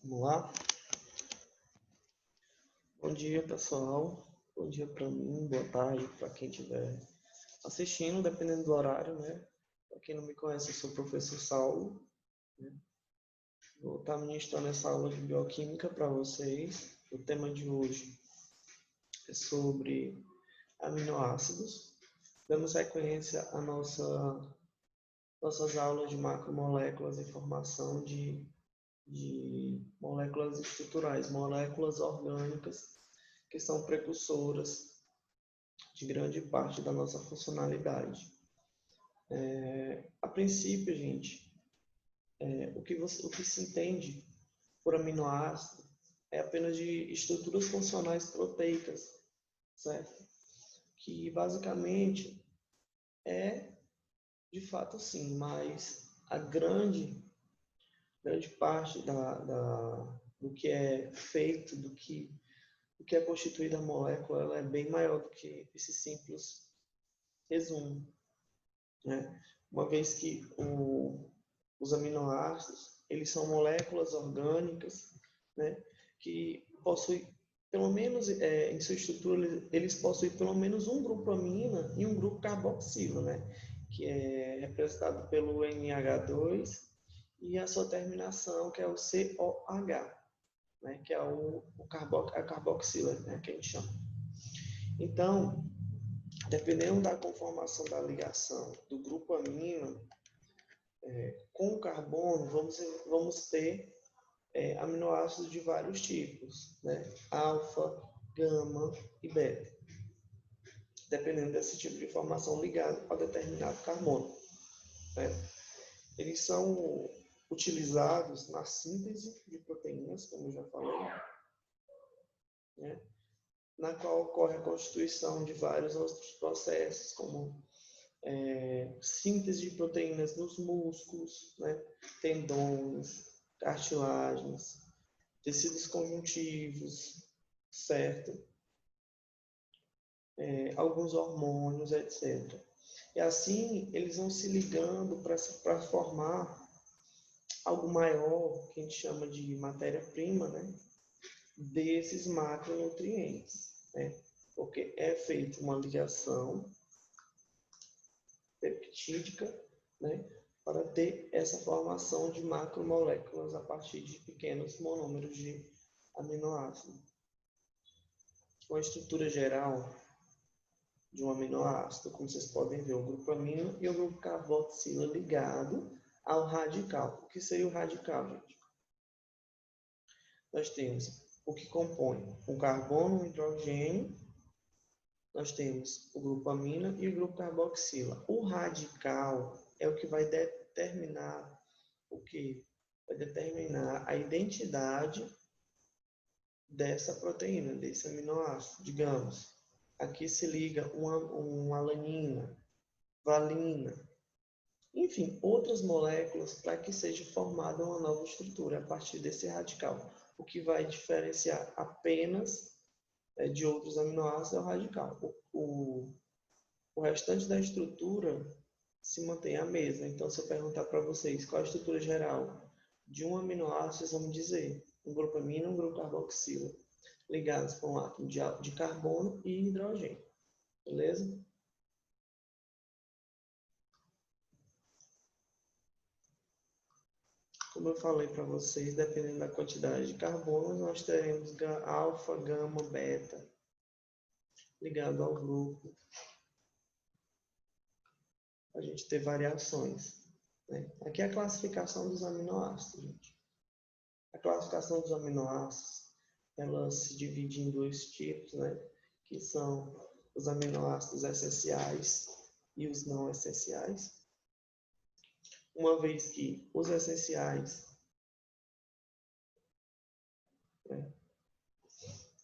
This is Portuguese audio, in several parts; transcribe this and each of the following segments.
Vamos lá? Bom dia, pessoal. Bom dia para mim, boa tarde para quem estiver assistindo, dependendo do horário, né? Para quem não me conhece, eu sou o professor Saulo, né? Vou estar ministrando essa aula de bioquímica para vocês. O tema de hoje é sobre aminoácidos. Damos sequência à nossas aulas de macromoléculas e formação de moléculas estruturais, moléculas orgânicas, que são precursoras de grande parte da nossa funcionalidade. A princípio, gente, o que se entende por aminoácido é apenas de estruturas funcionais proteicas, certo? Que basicamente é de fato sim, mas a grande parte do que é feito, do que é constituída a molécula, ela é bem maior do que esse simples resumo, né? Uma vez que os aminoácidos, eles são moléculas orgânicas, né, que possuem, pelo menos em sua estrutura, eles possuem pelo menos um grupo amina e um grupo carboxila, né, que é representado pelo NH2 e a sua terminação, que é o COH, né, que é a carboxila, né, que a gente chama. Então, dependendo da conformação da ligação do grupo amino com o carbono, vamos ter aminoácidos de vários tipos, né? Alfa, gama e beta, dependendo desse tipo de formação ligado a determinado carbono, né? Eles são utilizados na síntese de proteínas, como eu já falei, né? Na qual ocorre a constituição de vários outros processos, como síntese de proteínas nos músculos, né? Tendões, cartilagens, tecidos conjuntivos, certo? Alguns hormônios, etc. E assim eles vão se ligando para formar algo maior, que a gente chama de matéria-prima, né? Desses macronutrientes, né? Porque é feita uma ligação peptídica, né, para ter essa formação de macromoléculas a partir de pequenos monômeros de aminoácido. Uma estrutura geral de um aminoácido, como vocês podem ver, o grupo amino e o grupo carboxila ligado ao radical. O que seria o radical, gente? Nós temos o que compõe o carbono, o hidrogênio, nós temos o grupo amina e o grupo carboxila. O radical é o que vai determinar o que? Vai determinar a identidade dessa proteína, desse aminoácido. Digamos, aqui se liga uma alanina, valina, enfim, outras moléculas para que seja formada uma nova estrutura a partir desse radical. O que vai diferenciar apenas de outros aminoácidos é o radical. O restante da estrutura se mantém a mesma. Então, se eu perguntar para vocês qual a estrutura geral de um aminoácido, vocês vão me dizer um grupo amino e um grupo carboxila, ligados com um átomo de carbono e hidrogênio. Beleza? Como eu falei para vocês, dependendo da quantidade de carbono, nós teremos alfa, gama, beta, ligado ao grupo. A gente ter variações, né? Aqui é a classificação dos aminoácidos, gente. A classificação dos aminoácidos, ela se divide em dois tipos, né? Que são os aminoácidos essenciais e os não essenciais. Uma vez que os essenciais, né,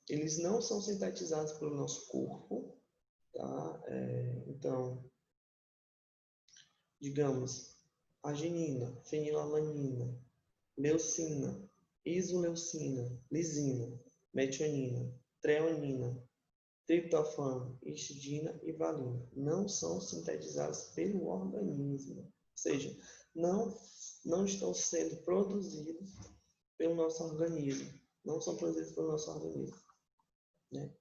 eles não são sintetizados pelo nosso corpo, tá? Então, digamos, arginina, fenilalanina, leucina, isoleucina, lisina, metionina, treonina, triptofano, histidina e valina não são sintetizados pelo organismo, ou seja, não estão sendo produzidos pelo nosso organismo, não são produzidos pelo nosso organismo, né?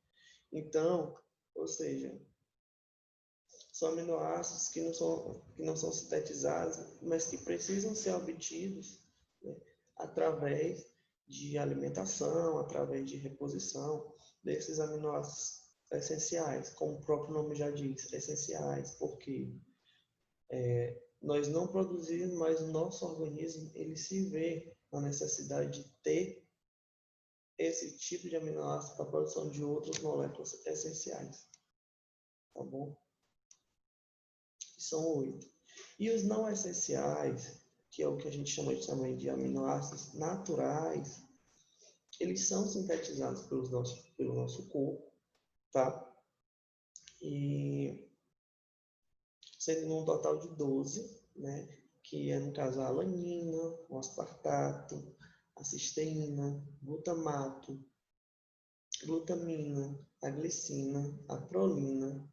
Então, ou seja, são aminoácidos que não são sintetizados, mas que precisam ser obtidos, né, através de alimentação, através de reposição desses aminoácidos essenciais, como o próprio nome já diz, essenciais, porque nós não produzimos, mas o nosso organismo ele se vê na necessidade de ter esse tipo de aminoácido para a produção de outras moléculas essenciais, tá bom? São 8. E os não essenciais, que é o que a gente chama também de aminoácidos naturais, eles são sintetizados pelo nosso corpo, tá? E sendo num total de 12, né? Que é, no caso, a alanina, o aspartato, a cisteína, glutamato, glutamina, a glicina, a prolina,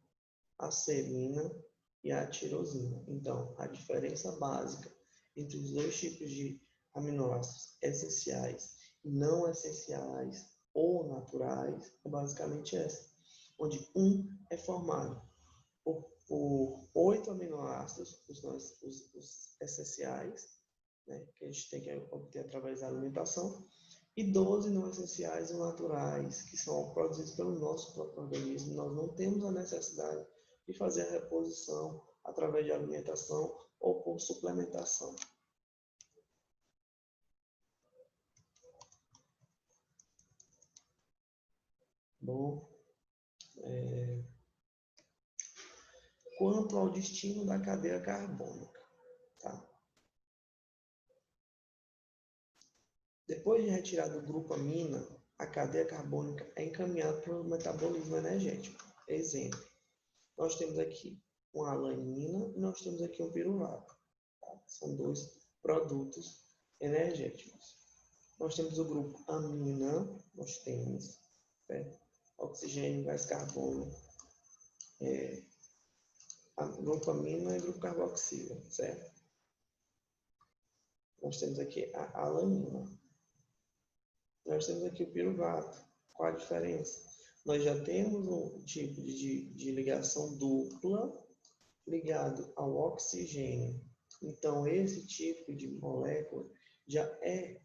a serina e a tirosina. Então, a diferença básica entre os dois tipos de aminoácidos essenciais e não essenciais ou naturais é basicamente essa, onde um é formado por 8 aminoácidos, os essenciais, né, que a gente tem que obter através da alimentação, e 12 não essenciais ou naturais, que são produzidos pelo nosso próprio organismo. Nós não temos a necessidade de fazer a reposição através de alimentação ou por suplementação. Bom, quanto ao destino da cadeia carbônica, tá? Depois de retirar do grupo amina, a cadeia carbônica é encaminhada para o metabolismo energético. Exemplo, nós temos aqui uma alanina e nós temos aqui um pirulato. Tá? São dois produtos energéticos. Nós temos o grupo amina, nós temos, certo? Oxigênio, gás carbônico, grupo amina e grupo carboxila, certo? Nós temos aqui a alanina. Nós temos aqui o piruvato. Qual a diferença? Nós já temos um tipo de ligação dupla ligado ao oxigênio. Então, esse tipo de molécula já é,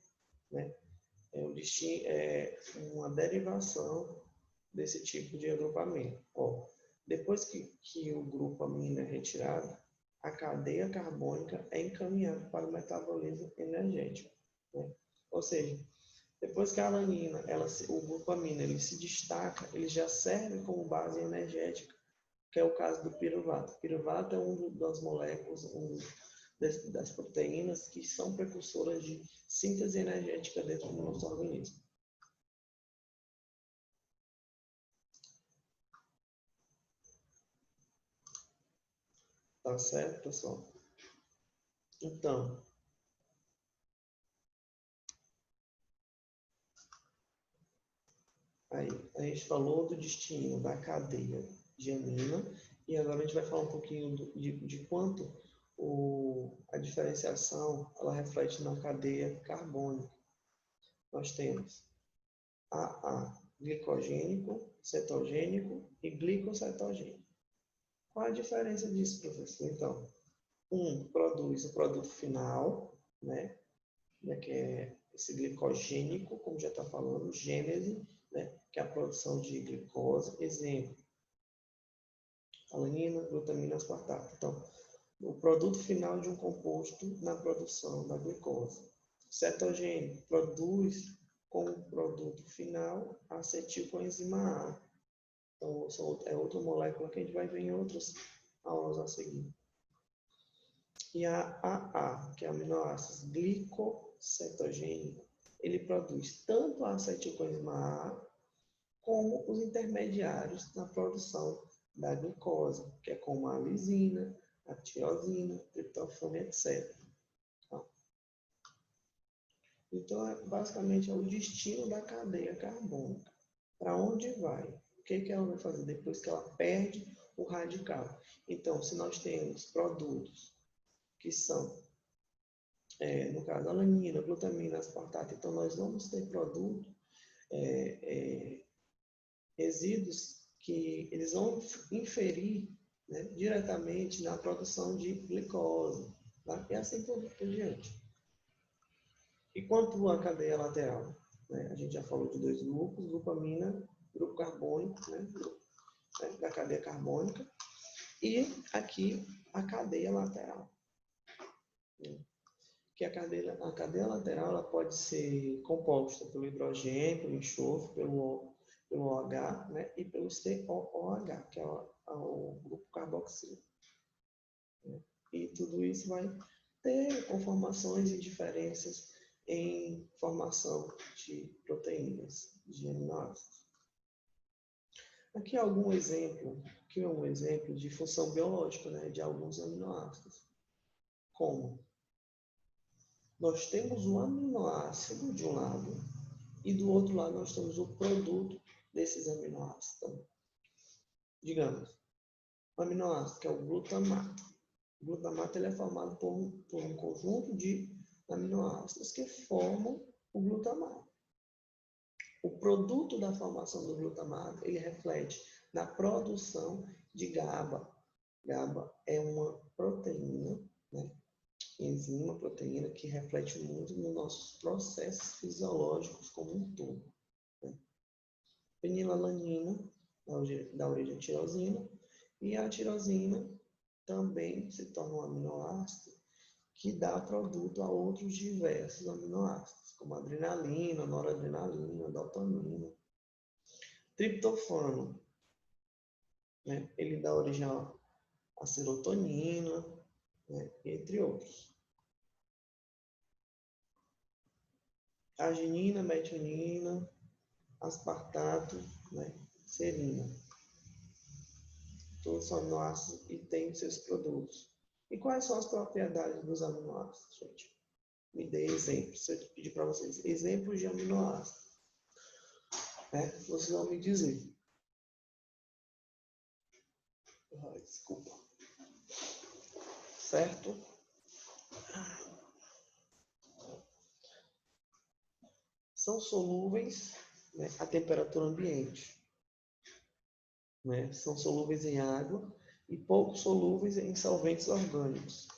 né, é uma derivação desse tipo de agrupamento. Ó, depois que o grupo amina é retirado, a cadeia carbônica é encaminhada para o metabolismo energético, né? Ou seja, depois que a alanina, o grupo amina, ele se destaca, ele já serve como base energética, que é o caso do piruvato. O piruvato é uma das moléculas, das proteínas que são precursoras de síntese energética dentro do nosso organismo. Tá certo, pessoal? Então, aí, a gente falou do destino da cadeia de amina e agora a gente vai falar um pouquinho de quanto a diferenciação ela reflete na cadeia carbônica. Nós temos AA, glicogênico, cetogênico e glicocetogênico. Qual a diferença disso, professor? Então, um produz o produto final, né, que é esse glicogênico, como já está falando, gênese, né, que é a produção de glicose. Exemplo, alanina, glutamina, aspartato. Então, o produto final de um composto na produção da glicose. Cetogênico produz como produto final a acetilcoenzima A. Então, é outra molécula que a gente vai ver em outras aulas a seguir. E a AA, que é aminoácido glicocetogênico, ele produz tanto a acetilcoenzima A como os intermediários na produção da glicose, que é como a lisina, a tirosina, triptofano, etc. Então, basicamente, é o destino da cadeia carbônica. Para onde vai? O que ela vai fazer depois que ela perde o radical? Então, se nós temos produtos que são no caso, alanina, glutamina, aspartato. Então, nós vamos ter produto, resíduos que eles vão inferir, né, diretamente na produção de glicose, tá? E assim por diante. E quanto à cadeia lateral? Né, a gente já falou de dois grupos, grupamina, grupo carbônico, né, da cadeia carbônica, e aqui a cadeia lateral. Né, que a cadeia lateral ela pode ser composta pelo hidrogênio, pelo enxofre, pelo OH, né, e pelo COOH, que é o grupo carboxilo. E tudo isso vai ter conformações e diferenças em formação de proteínas, de aminoácidos. Aqui algum exemplo, que é um exemplo de função biológica, né, de alguns aminoácidos. Como? Nós temos o aminoácido de um lado e do outro lado nós temos o produto desses aminoácidos. Então, digamos, o aminoácido que é o glutamato. O glutamato ele é formado por um conjunto de aminoácidos que formam o glutamato. O produto da formação do glutamato ele reflete na produção de GABA. GABA é uma proteína, né? Enzima, proteína que reflete muito nos nossos processos fisiológicos como um todo. Né? Fenilalanina dá origem à tirosina e a tirosina também se torna um aminoácido que dá produto a outros diversos aminoácidos, como adrenalina, noradrenalina, dopamina. Triptofano, né? Ele dá origem à serotonina, né? Entre outros. Arginina, metionina, aspartato, né? Serina. Todos são aminoácidos e têm seus produtos. E quais são as propriedades dos aminoácidos, gente? Me dê exemplos. Se eu pedir para vocês exemplos de aminoácidos, né? Vocês vão me dizer. Desculpa. Certo? São solúveis, né, à temperatura ambiente. Né? São solúveis em água e pouco solúveis em solventes orgânicos.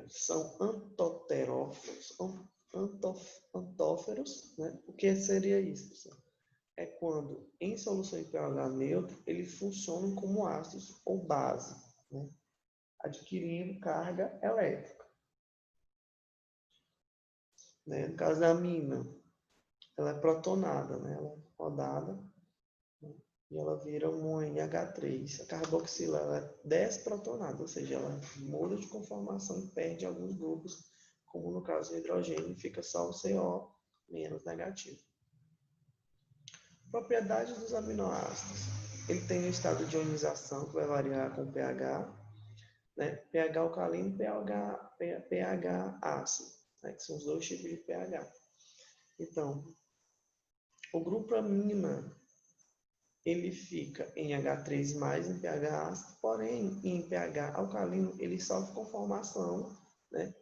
São antóferos, né? O que seria isso, pessoal? É quando, em solução em pH neutro, eles funcionam como ácidos ou base, né? Adquirindo carga elétrica. Né? No caso da amina, ela é protonada, né? Ela é rodada, né? E ela vira um NH3. A carboxila ela é desprotonada, ou seja, ela muda de conformação e perde alguns grupos, como no caso do hidrogênio, fica só o CO menos negativo. Propriedades dos aminoácidos. Ele tem um estado de ionização que vai variar com pH, né? pH alcalino e pH ácido, né? Que são os dois tipos de pH. Então, o grupo amina ele fica em H3+ em pH ácido, porém em pH alcalino ele sofre conformação, né?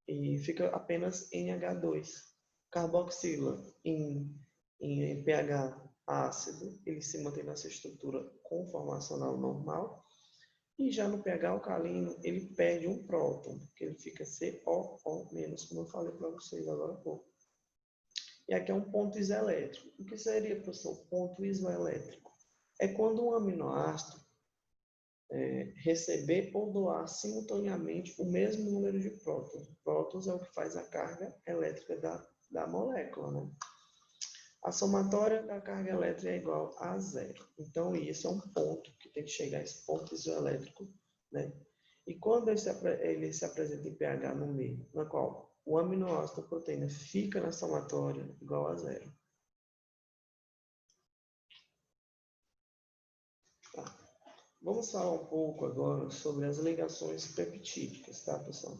E fica apenas em H2. Carboxila em pH ácido, ele se mantém nessa estrutura conformacional normal. E já no pH alcalino, ele perde um próton, porque ele fica COO-, como eu falei para vocês agora há pouco. E aqui é um ponto isoelétrico. O que seria, professor, ponto isoelétrico? É quando um aminoácido receber ou doar simultaneamente o mesmo número de prótons. Prótons é o que faz a carga elétrica da molécula, né? A somatória da carga elétrica é igual a 0. Então, isso é um ponto que tem que chegar a esse ponto isoelétrico, né? E quando ele se apresenta em pH no meio, na qual o aminoácido da proteína fica na somatória igual a 0. Tá. Vamos falar um pouco agora sobre as ligações peptídicas, tá, pessoal?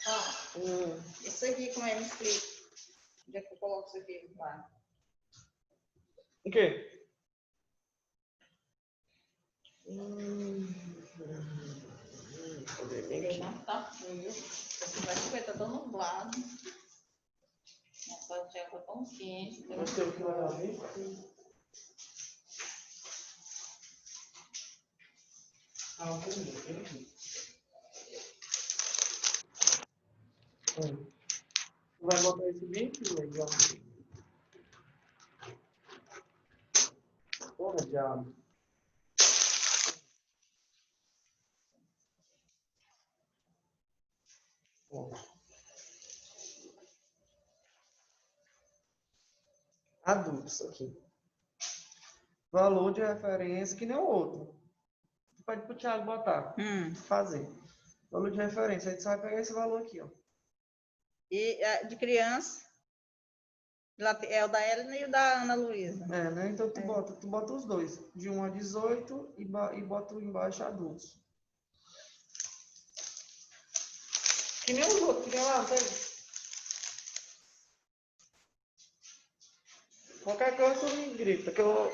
Ó, isso aqui, como é? Me explica. Onde é que eu coloco isso aqui? Lá. O quê? Cadê bem aqui? Não tá frio. Você vai ver, tá tão nublado. Nossa, o céu tá tão quente. Nós temos que levar bem. Vai botar esse bem aqui, legal. Porra, diabo. Ó. Adultos aqui. Valor de referência que nem o outro. Tu pede pro Thiago botar. Fazer. Valor de referência. Aí tu só vai pegar esse valor aqui, ó. E de criança, é o da Ellen e o da Ana Luísa. É, né? Então tu bota os dois. De 1 a 18 e bota embaixo adultos. Que nem os outros, que nem lá, tá aí. Qualquer coisa tu me grita, que eu...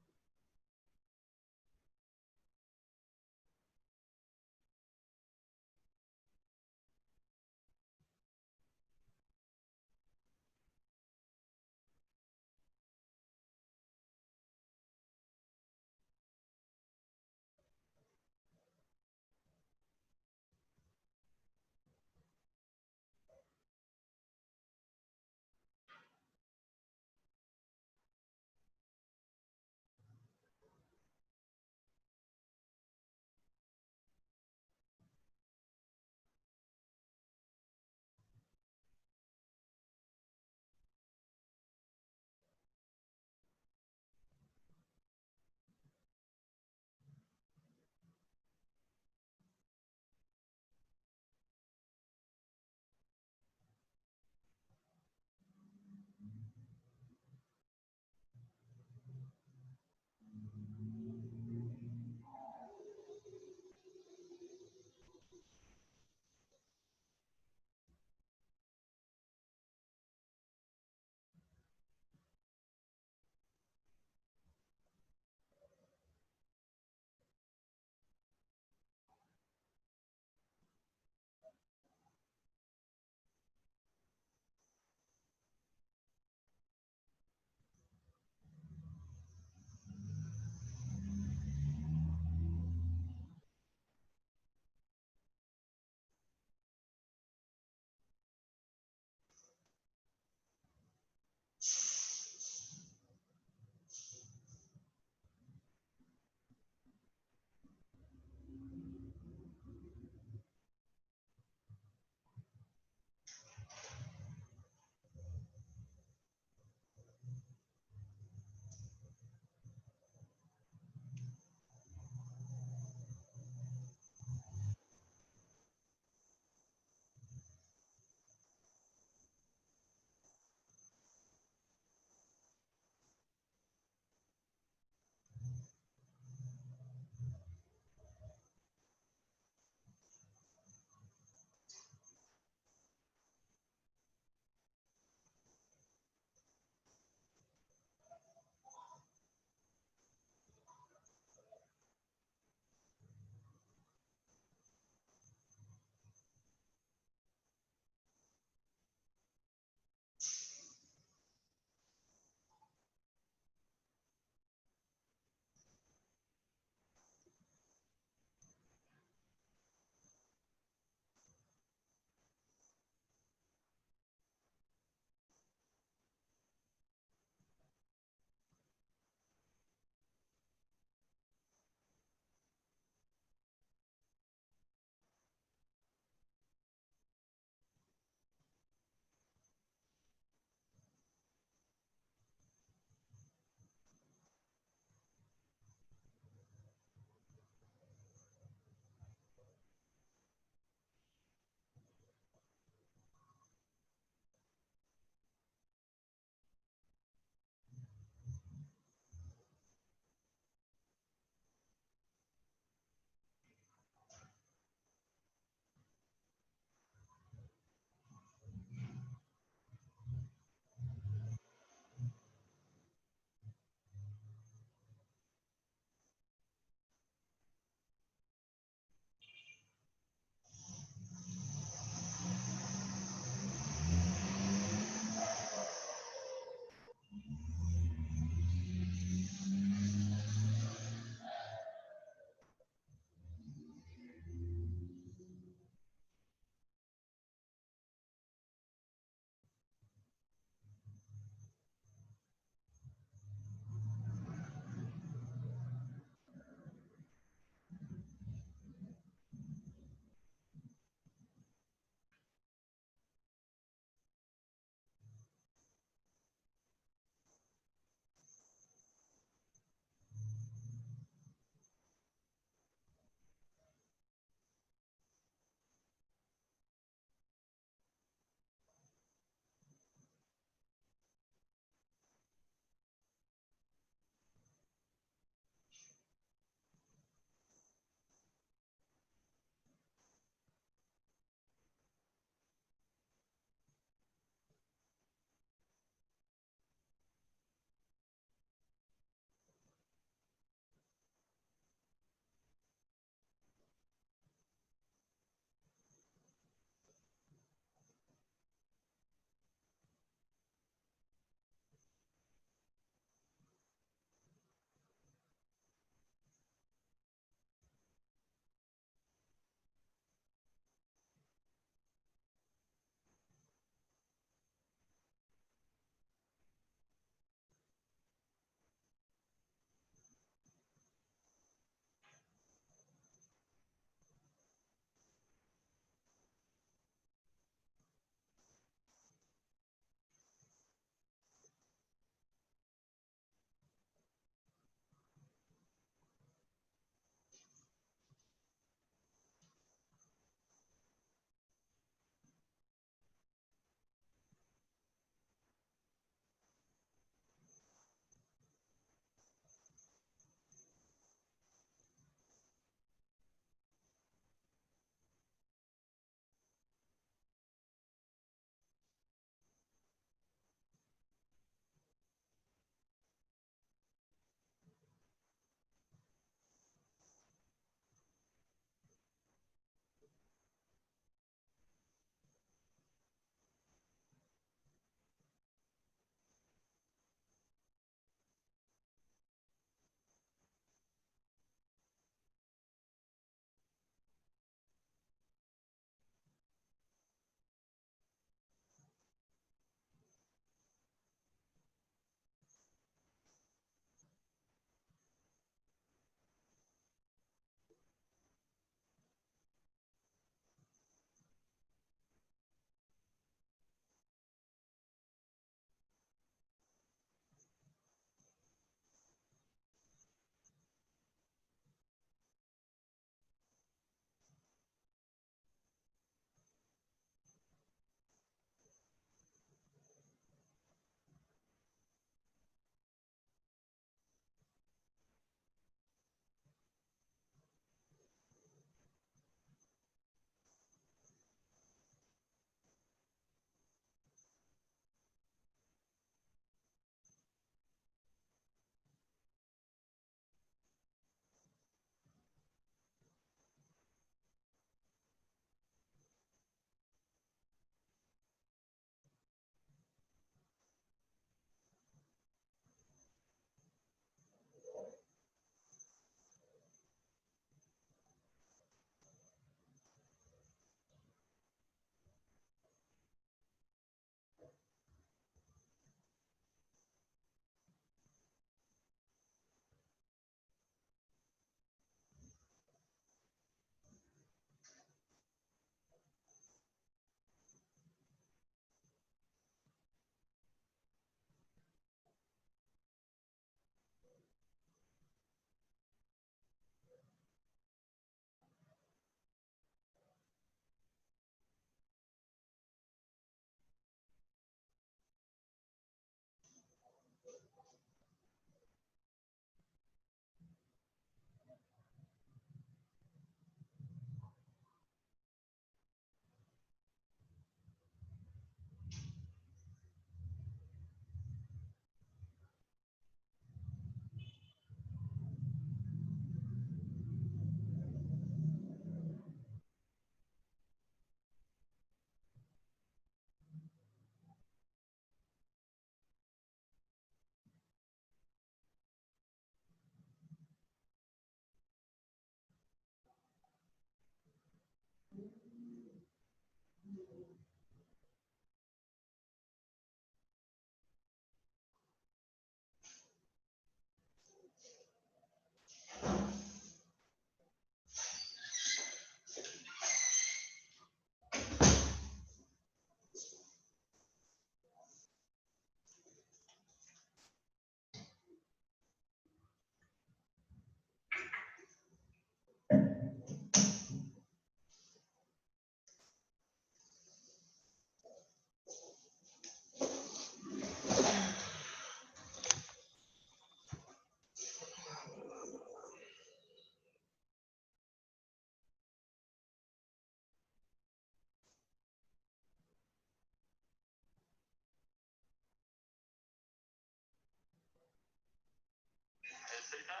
aí tá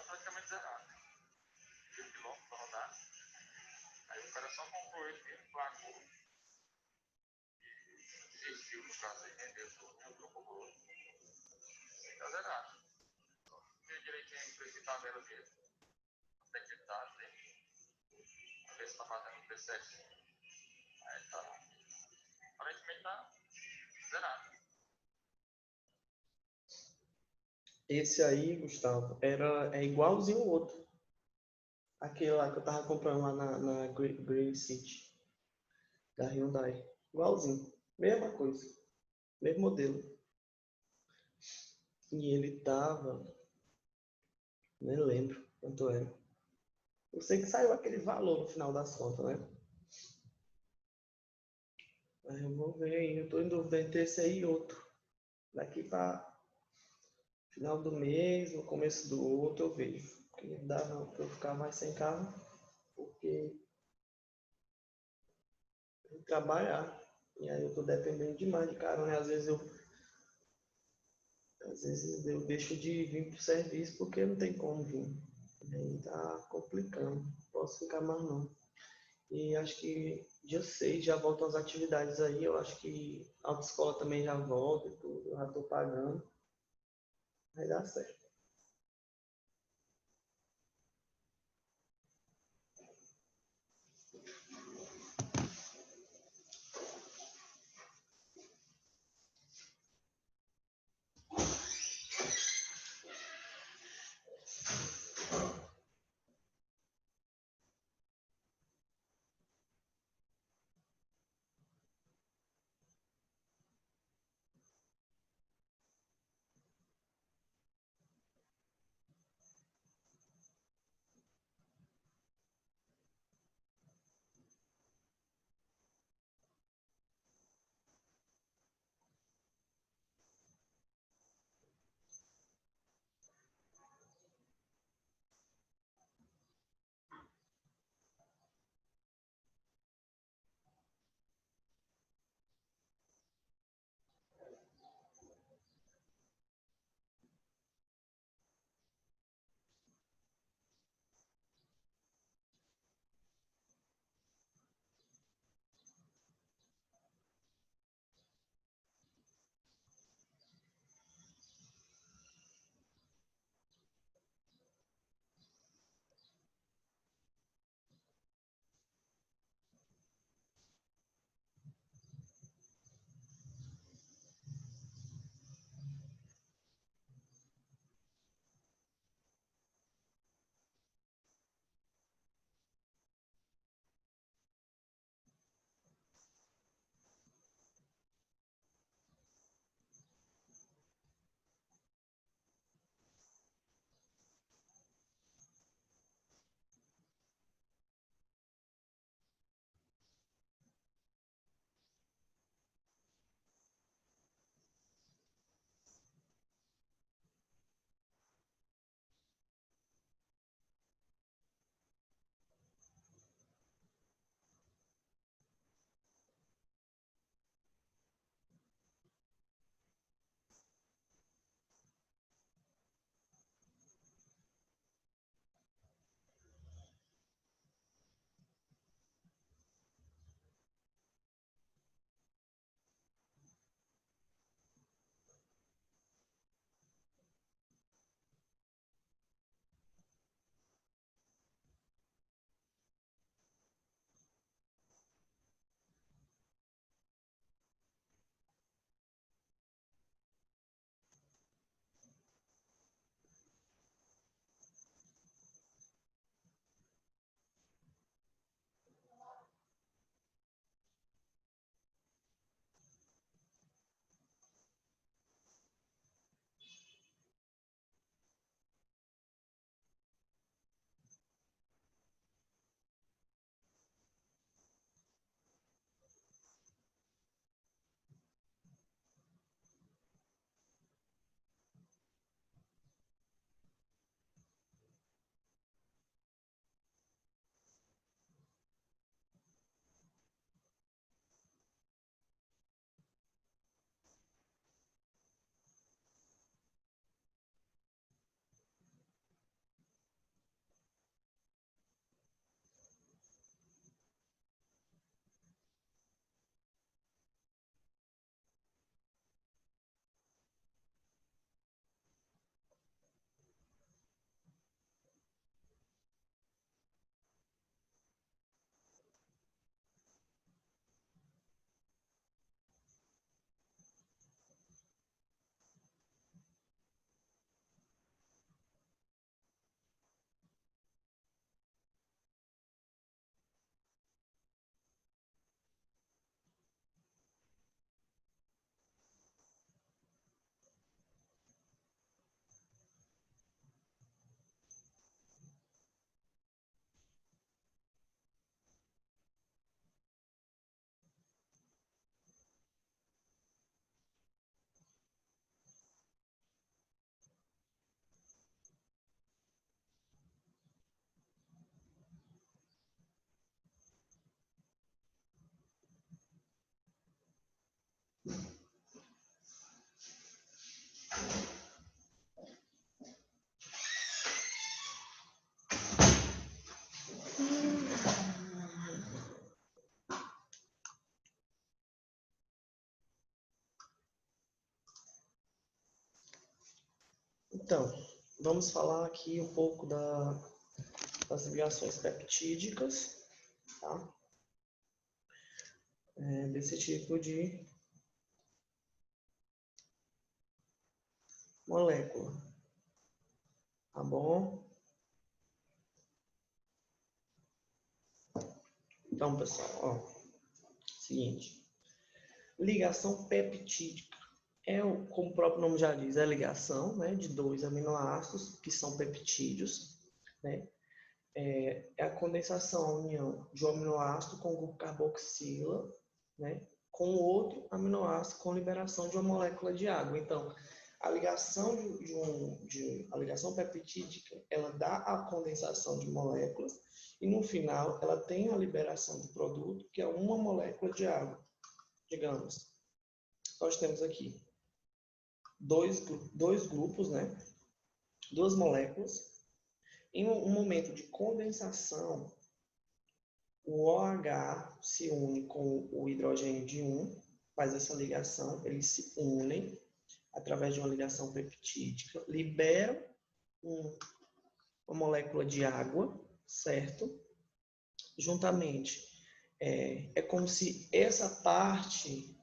praticamente zerado. 1 quilômetro para rodar. Aí o cara só comprou ele mesmo, placou. Desistiu no caso aí, vendeu tudo, trocou por outro. Tá zerado. Vê direitinho aí o preço de tabela dele. Tem que estar, tem. A ver se tá batendo o preço certinho. Aí tá. Aparentemente tá zerado. Esse aí, Gustavo, é igualzinho o outro. Aquele lá que eu tava comprando lá na Green City, da Hyundai. Igualzinho. Mesma coisa. Mesmo modelo. E ele tava... Nem lembro quanto era. Eu sei que saiu aquele valor no final das contas, né? Mas eu vou ver aí. Eu tô em dúvida entre esse aí e outro. Daqui para final do mês, no começo do outro, eu vejo. Porque dá não pra eu ficar mais sem carro. Porque eu tenho que trabalhar. E aí eu tô dependendo demais de carona. E às vezes eu deixo de vir pro serviço porque não tem como vir. E aí tá complicando. Não posso ficar mais não. E acho que dia 6 já voltam as atividades aí. Eu acho que a autoescola também já volta e tudo. Eu já tô pagando. Vai dar certo. Então, vamos falar aqui um pouco das ligações peptídicas, tá? Desse tipo de molécula, tá bom? Então, pessoal, ó, seguinte, ligação peptídica como o próprio nome já diz, é a ligação, né, de dois aminoácidos que são peptídeos, né? É a condensação, a união de um aminoácido com o grupo carboxila, né, com outro aminoácido com liberação de uma molécula de água. Então, a ligação a ligação peptídica, ela dá a condensação de moléculas e no final ela tem a liberação do produto, que é uma molécula de água. Digamos, nós temos aqui dois grupos, né? Duas moléculas. Em um momento de condensação, o OH se une com o hidrogênio de 1, faz essa ligação, eles se unem através de uma ligação peptídica, liberam uma molécula de água, certo? Juntamente, é como se essa parte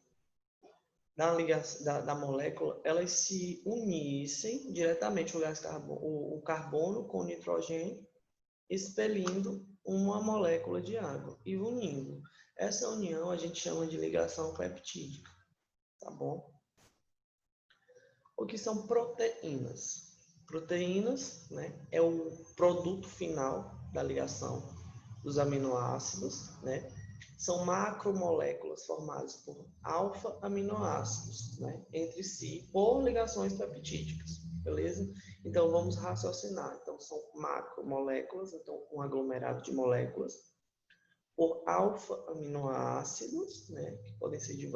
da molécula, elas se unissem diretamente, o carbono com o nitrogênio, expelindo uma molécula de água e unindo. Essa união a gente chama de ligação peptídica, tá bom? O que são proteínas? Proteínas, né, é o produto final da ligação dos aminoácidos, né? São macromoléculas formadas por alfa-aminoácidos, né, entre si, por ligações peptídicas, beleza? Então, vamos raciocinar. Então, são macromoléculas, então, um aglomerado de moléculas, por alfa-aminoácidos, né, que podem ser de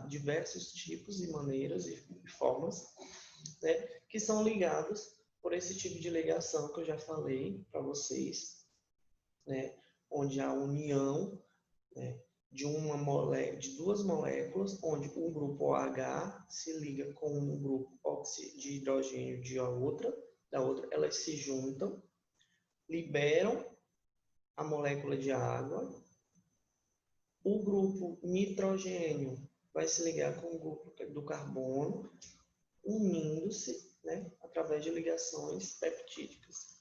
diversos tipos e maneiras e formas, né, que são ligados por esse tipo de ligação que eu já falei para vocês, né, onde há união, né, de duas moléculas, onde um grupo OH se liga com um grupo de hidrogênio da outra, elas se juntam, liberam a molécula de água, o grupo nitrogênio vai se ligar com o grupo do carbono, unindo-se, né, através de ligações peptídicas.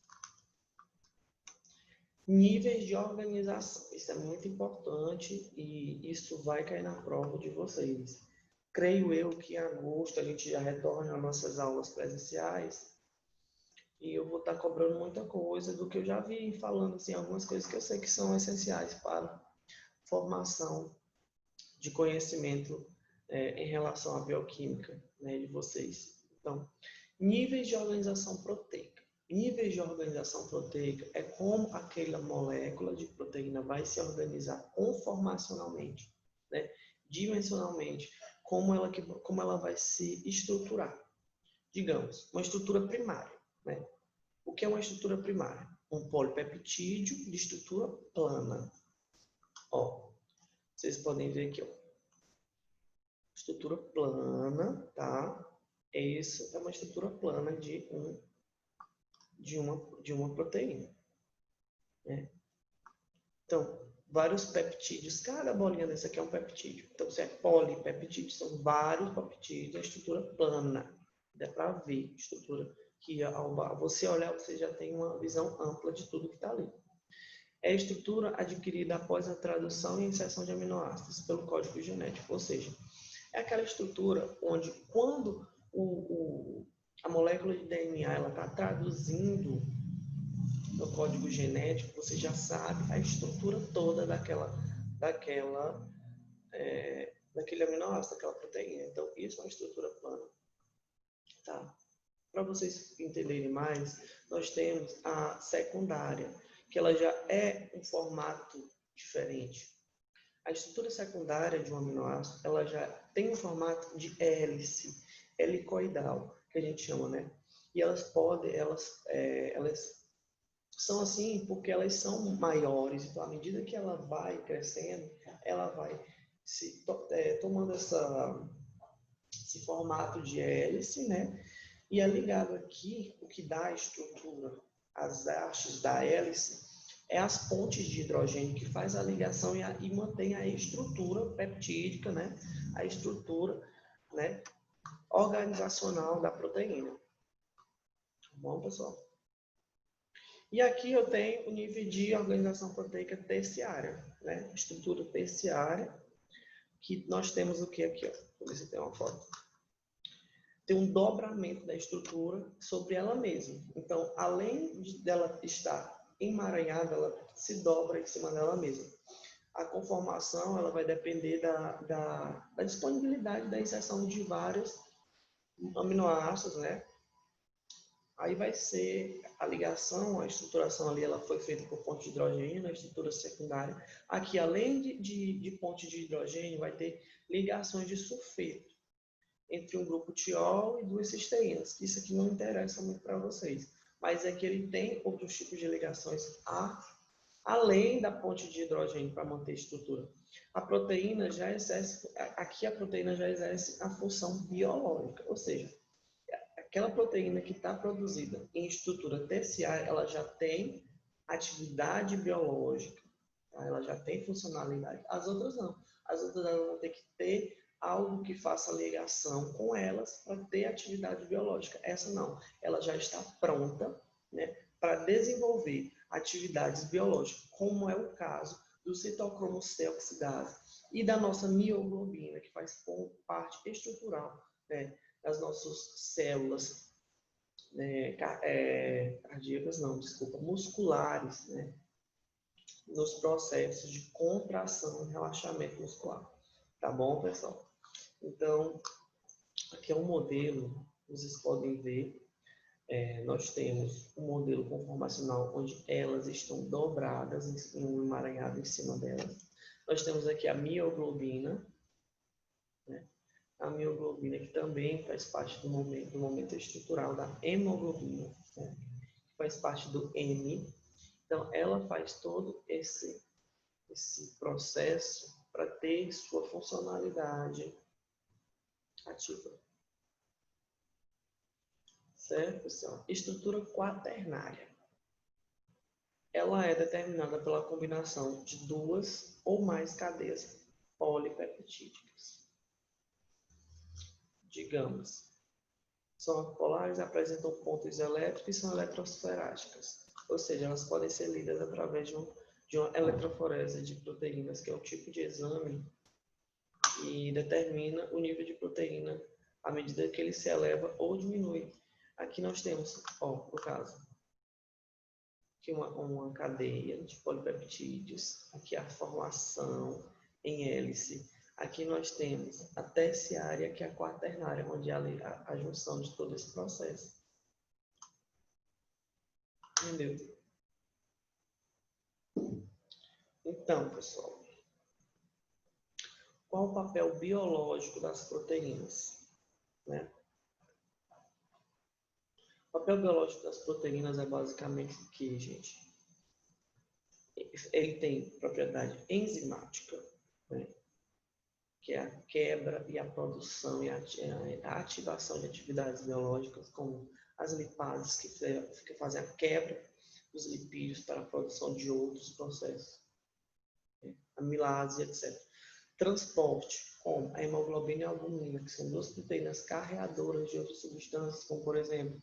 Níveis de organização, isso é muito importante e isso vai cair na prova de vocês. Creio eu que em agosto a gente já retorna às nossas aulas presenciais e eu vou estar cobrando muita coisa do que eu já vi falando, assim, algumas coisas que eu sei que são essenciais para formação de conhecimento em relação à bioquímica, né, de vocês. Então, níveis de organização proteica. Níveis de organização proteica é como aquela molécula de proteína vai se organizar conformacionalmente, né? Dimensionalmente, como ela vai se estruturar. Digamos, uma estrutura primária, né? O que é uma estrutura primária? Um polipeptídeo de estrutura plana. Ó, vocês podem ver aqui, ó. Estrutura plana, tá? Essa é uma estrutura plana de uma proteína, né? Então, vários peptídeos, cada bolinha dessa aqui é um peptídeo. Então, se é polipeptídeo, são vários peptídeos, a estrutura plana. Dá para ver estrutura que ao você olhar, você já tem uma visão ampla de tudo que está ali. É a estrutura adquirida após a tradução e inserção de aminoácidos pelo código genético, ou seja, é aquela estrutura onde quando a molécula de DNA ela está traduzindo no código genético, você já sabe a estrutura toda daquele aminoácido, daquela proteína. Então, isso é uma estrutura plana. Tá? Para vocês entenderem mais, nós temos a secundária, que ela já é um formato diferente. A estrutura secundária de um aminoácido, ela já tem um formato de hélice, helicoidal, que a gente chama, né? E elas são assim porque elas são maiores. Então, à medida que ela vai crescendo, ela vai tomando esse formato de hélice, né? E é ligado aqui, o que dá a estrutura, as hastes da hélice, é as pontes de hidrogênio que faz a ligação e mantém a estrutura peptídica, né? A estrutura, né, organizacional da proteína. Tá bom, pessoal? E aqui eu tenho o nível de organização proteica terciária, né? Estrutura terciária, que nós temos o que aqui, ó? Vou ver se tem uma foto. Tem um dobramento da estrutura sobre ela mesma. Então, além dela estar emaranhada, ela se dobra em cima dela mesma. A conformação ela vai depender da disponibilidade da inserção de vários aminoácidos, né? Aí vai ser a ligação, a estruturação ali, ela foi feita por ponte de hidrogênio, a estrutura secundária. Aqui, além de ponte de hidrogênio, vai ter ligações de sulfeto entre um grupo tiol e duas cisteínas. Isso aqui não interessa muito para vocês, mas é que ele tem outros tipos de ligações além da ponte de hidrogênio para manter a estrutura. A proteína já exerce, aqui a proteína já exerce a função biológica, ou seja, aquela proteína que está produzida em estrutura terciária, ela já tem atividade biológica, tá? Ela já tem funcionalidade. As outras não. As outras elas vão ter que ter algo que faça ligação com elas para ter atividade biológica. Essa não. Ela já está pronta, né, para desenvolver atividades biológicas, como é o caso do citocromo C oxidase e da nossa mioglobina, que faz parte estrutural, né, das nossas células cardíacas, não, desculpa, musculares, né, nos processos de contração e relaxamento muscular. Tá bom, pessoal? Então, aqui é um modelo, vocês podem ver, nós temos um modelo conformacional onde elas estão dobradas em um emaranhado em cima delas. Nós temos aqui a mioglobina, né? A mioglobina que também faz parte do momento estrutural da hemoglobina, né? Que faz parte do M. Então, ela faz todo esse processo para ter sua funcionalidade ativa. Certo, pessoal? Estrutura quaternária. Ela é determinada pela combinação de duas ou mais cadeias polipeptídicas. Digamos, são apolares, apresentam pontos elétricos e são eletrosferásticas. Ou seja, elas podem ser lidas através de uma eletroforese de proteínas, que é o tipo de exame que determina o nível de proteína à medida que ele se eleva ou diminui. Aqui nós temos, no caso, aqui uma cadeia de polipeptídeos, aqui a formação em hélice. Aqui nós temos a terciária, que é a quaternária, onde há a junção de todo esse processo. Entendeu? Então, pessoal, qual o papel biológico das proteínas, né? O papel biológico das proteínas é basicamente o que, gente? Ele tem propriedade enzimática, né? Que é a quebra e a produção e a ativação de atividades biológicas, como as lipases, que fazem a quebra dos lipídios para a produção de outros processos, amilase, etc. Transporte, como a hemoglobina e a albumina, que são duas proteínas carreadoras de outras substâncias, como, por exemplo,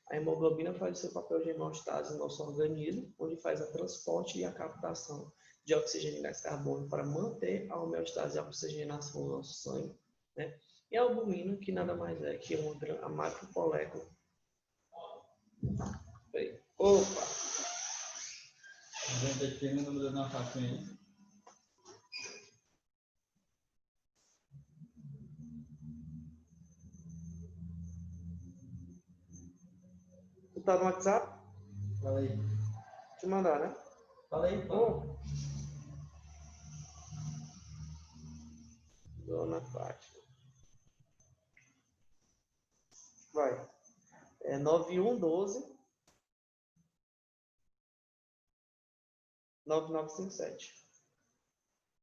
a hemoglobina faz o seu papel de hemostase no nosso organismo, onde faz a transporte e a captação de oxigênio e gás carbônico para manter a homeostase e a oxigenação do nosso sangue, né? E a albumina, que nada mais é que a macromolécula. Opa! A gente aqui no número da faquinha. Tu tá no WhatsApp? Fala aí. Te mandar, né? Fala aí, pô. Dona Fátima. Vai. 9112 9957.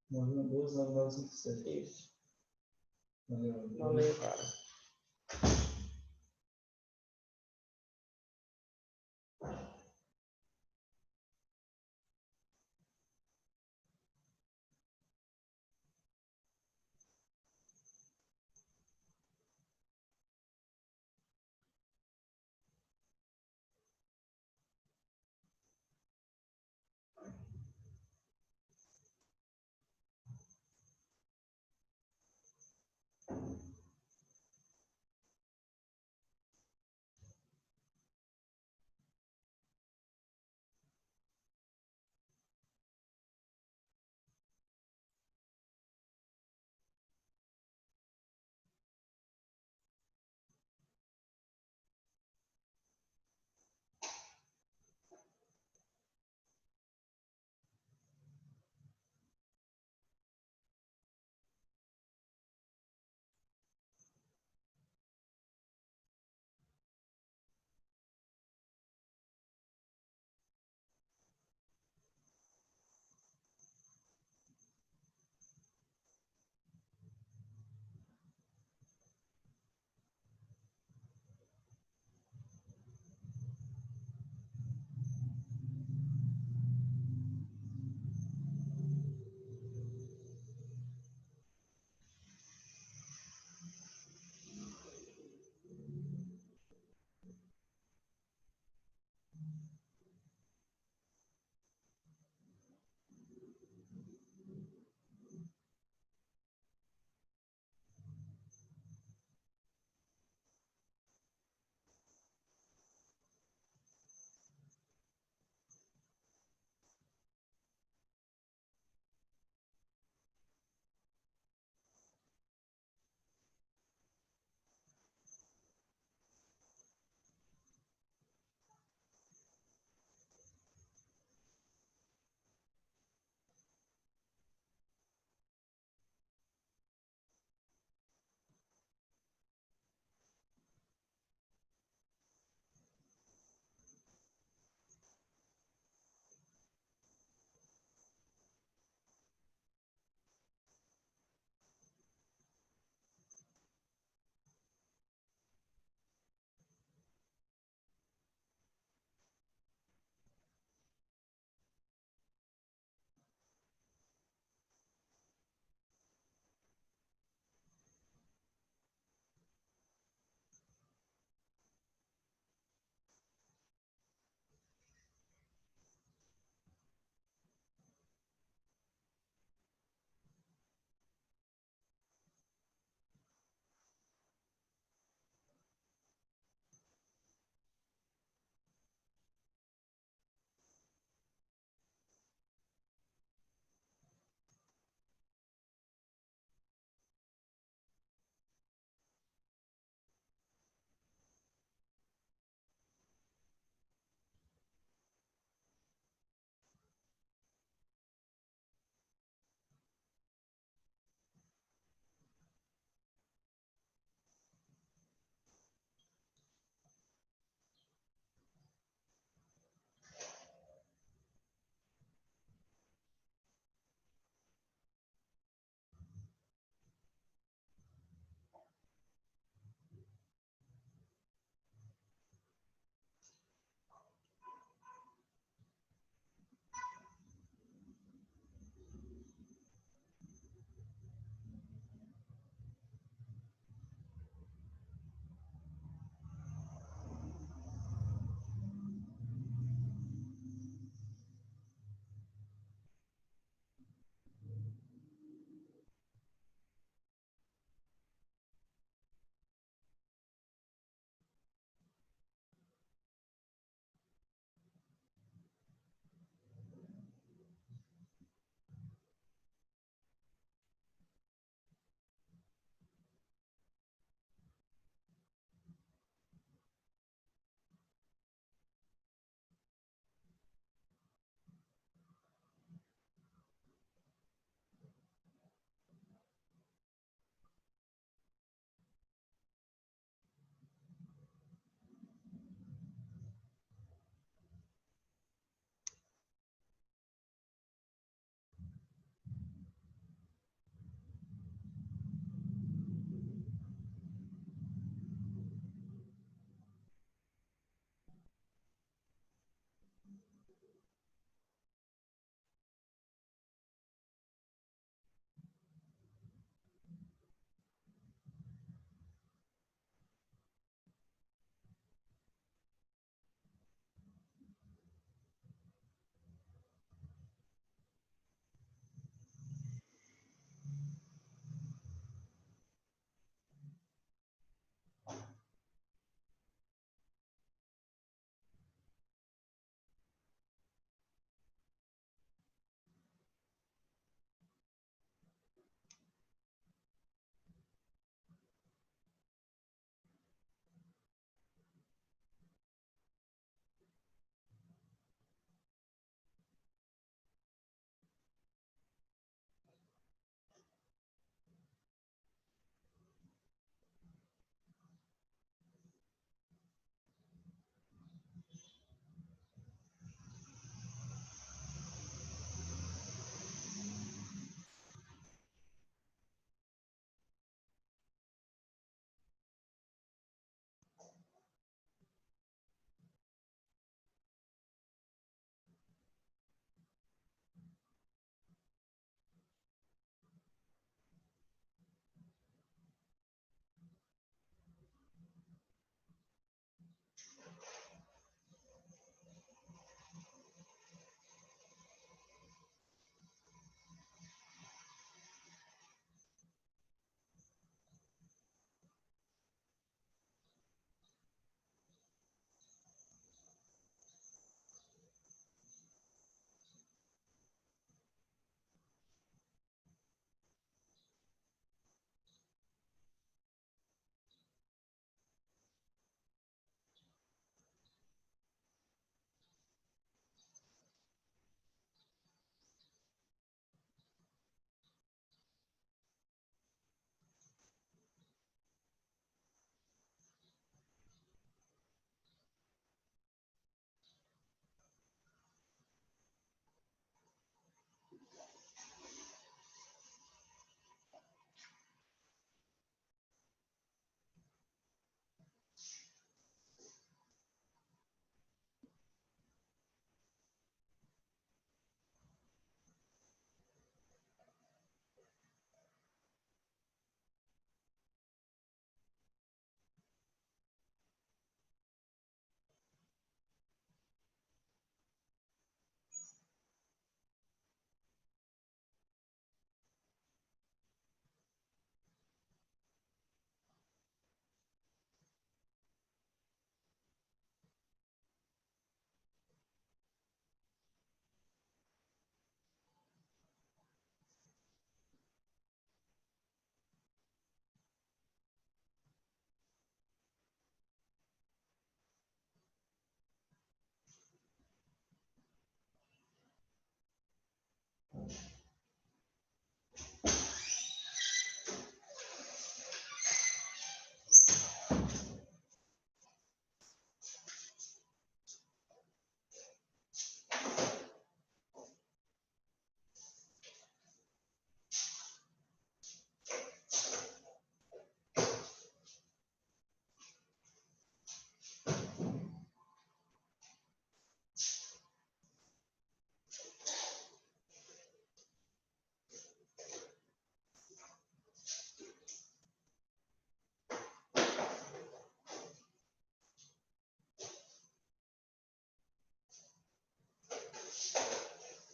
9957. Isso. Valeu. Valeu, cara.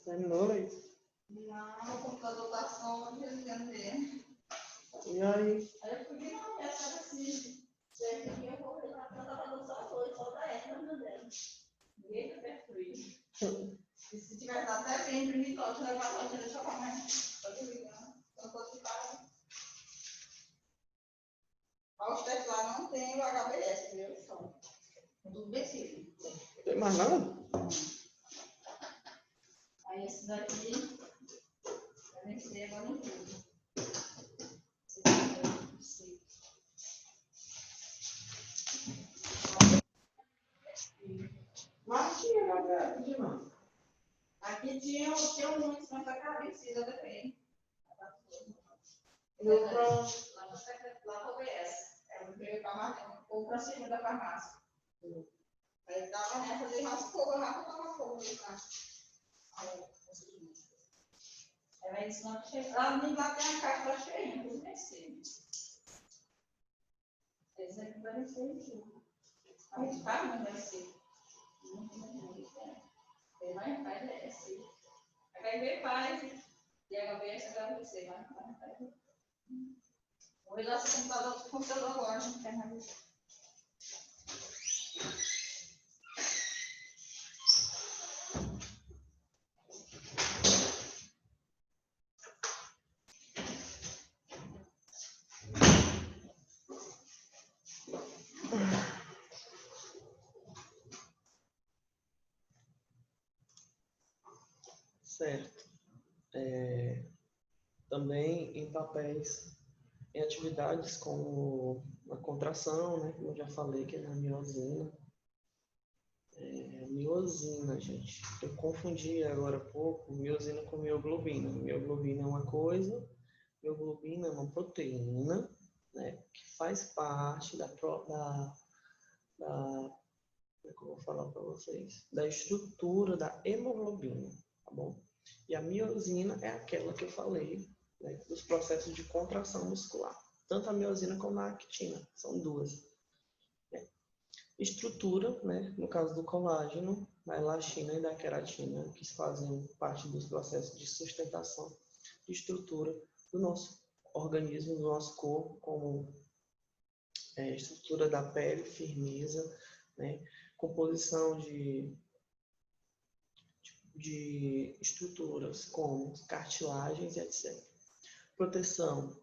Terminou, Leite? Não, o computador tá só de entender. E aí? Aí eu fui não, essa assim. Daqui eu vou ver na planta para lançar dois, só da ela, meu Deus. Ninguém vai destruir. E se tiver até bem imprimir todo, você vai passar o deixa eu falar mais. Pode ligar. Então, pode ficar. Os testes lá não tem o HBS, viu? São tudo vencido. Tem mais nada? Aí esse daqui vai vencer agora em tudo. Mas tinha HBS de não. Aqui tinha muitos, mas tá vencida também. Não, pra... Lá para o OBS. Eu veio para a segunda farmácia. Aí tava nessa de raspou, rápido tava fogo. Aí vai ensinar que chega. Lá tem a caixa cheinha, tudo vencido. Esse aqui vai vencer em tudo. A gente vai não vai ser. Ele vai descer. Vai ver, faz. E a HBS vai vencer, vai. Vou ver lá se o computador funciona agora, não tem nada. Certo. Também em papéis, em atividades como a contração, né? Como eu já falei, que é na miosina. Miosina, gente. Eu confundi agora há pouco miosina com mioglobina. Mioglobina é uma coisa, mioglobina é uma proteína, né? Que faz parte como é que eu vou falar para vocês? Da estrutura da hemoglobina, tá bom? E a miosina é aquela que eu falei, né, dos processos de contração muscular. Tanto a miosina como a actina, são duas. Né? Estrutura, né, no caso do colágeno, da elastina e da queratina, que fazem parte dos processos de sustentação de estrutura do nosso organismo, do nosso corpo, como estrutura da pele, firmeza, né, composição de estruturas como cartilagens e etc. Proteção,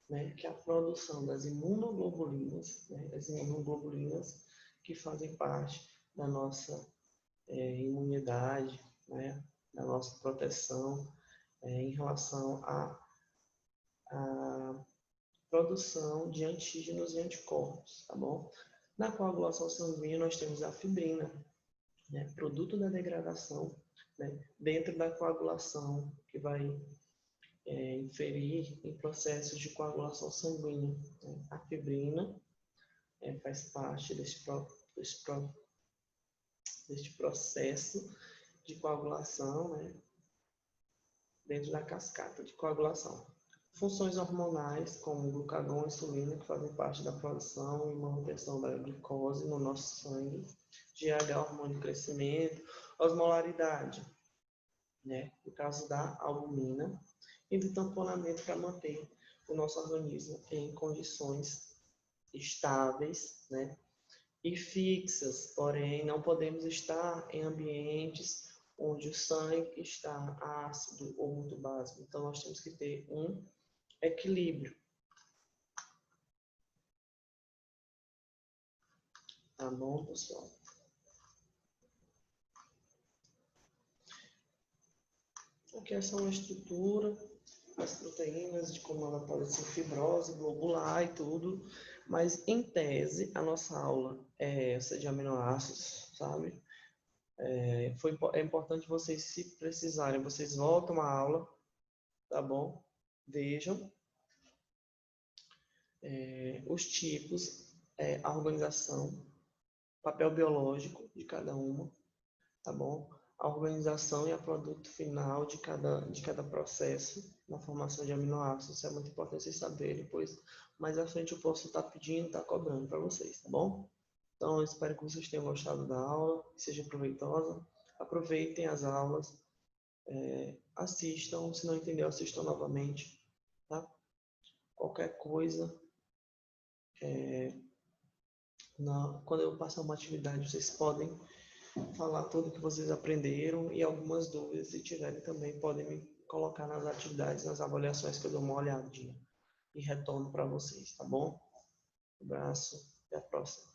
né, que é a produção das imunoglobulinas, né, as imunoglobulinas que fazem parte da nossa imunidade, né, da nossa proteção em relação à produção de antígenos e anticorpos, tá bom? Na coagulação sanguínea nós temos a fibrina, né, produto da degradação, né, dentro da coagulação, que vai inferir em processos de coagulação sanguínea. Né? A fibrina faz parte deste processo de coagulação, né, dentro da cascata de coagulação. Funções hormonais, como glucagon e insulina, que fazem parte da produção e manutenção da glicose no nosso sangue, GH, hormônio de crescimento, osmolaridade, né, no caso da albumina, e do tamponamento para manter o nosso organismo em condições estáveis, né, e fixas, porém não podemos estar em ambientes onde o sangue está ácido ou muito básico. Então nós temos que ter um equilíbrio. Tá bom, pessoal? Aqui é só uma estrutura, as proteínas, de como ela pode ser fibrose, globular e tudo, mas em tese a nossa aula é essa de aminoácidos, sabe? É importante vocês, se precisarem, vocês voltam à aula, tá bom? Vejam os tipos, a organização, papel biológico de cada uma, tá bom? A organização e o produto final de cada processo na formação de aminoácidos. Isso é muito importante vocês saberem, pois mais à frente eu posso estar pedindo, estar cobrando para vocês, tá bom? Então, eu espero que vocês tenham gostado da aula, que seja proveitosa. Aproveitem as aulas, Assistam, se não entendeu, assistam novamente, tá? Qualquer coisa, quando eu passar uma atividade, vocês podem falar tudo que vocês aprenderam e algumas dúvidas, se tiverem também, podem me colocar nas atividades, nas avaliações que eu dou uma olhadinha e retorno para vocês, tá bom? Um abraço, até a próxima.